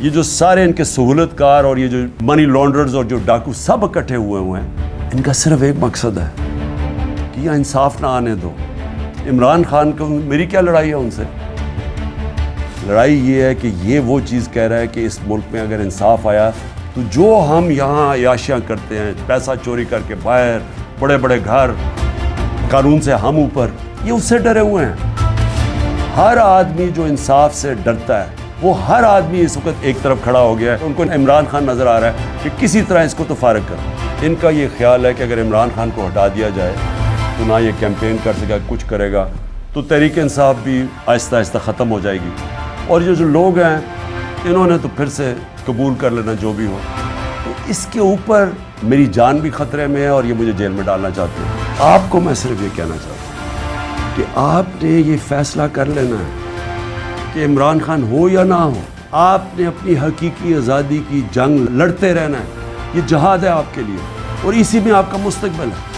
یہ جو سارے ان کے سہولت کار اور یہ جو منی لانڈرز اور جو ڈاکو سب اکٹھے ہوئے ہیں، ان کا صرف ایک مقصد ہے کہ یہ انصاف نہ آنے دو۔ عمران خان کو میری کیا لڑائی ہے ان سے؟ لڑائی یہ ہے کہ یہ وہ چیز کہہ رہا ہے کہ اس ملک میں اگر انصاف آیا تو جو ہم یہاں عیاشیاں کرتے ہیں، پیسہ چوری کر کے باہر، بڑے بڑے گھر، قانون سے ہم اوپر، یہ اس سے ڈرے ہوئے ہیں۔ ہر آدمی جو انصاف سے ڈرتا ہے وہ ہر آدمی اس وقت ایک طرف کھڑا ہو گیا ہے۔ ان کو عمران خان نظر آ رہا ہے کہ کسی طرح اس کو تو فارغ کرو۔ ان کا یہ خیال ہے کہ اگر عمران خان کو ہٹا دیا جائے تو نہ یہ کیمپین کر سکے، کچھ کرے گا تو تحریک انصاف بھی آہستہ آہستہ ختم ہو جائے گی، اور یہ جو لوگ ہیں انہوں نے تو پھر سے قبول کر لینا جو بھی ہو۔ تو اس کے اوپر میری جان بھی خطرے میں ہے اور یہ مجھے جیل میں ڈالنا چاہتے ہیں۔ آپ کو میں صرف یہ کہنا چاہتا ہوں کہ آپ نے یہ فیصلہ کر لینا ہے کہ عمران خان ہو یا نہ ہو، آپ نے اپنی حقیقی آزادی کی جنگ لڑتے رہنا ہے۔ یہ جہاد ہے آپ کے لیے اور اسی میں آپ کا مستقبل ہے۔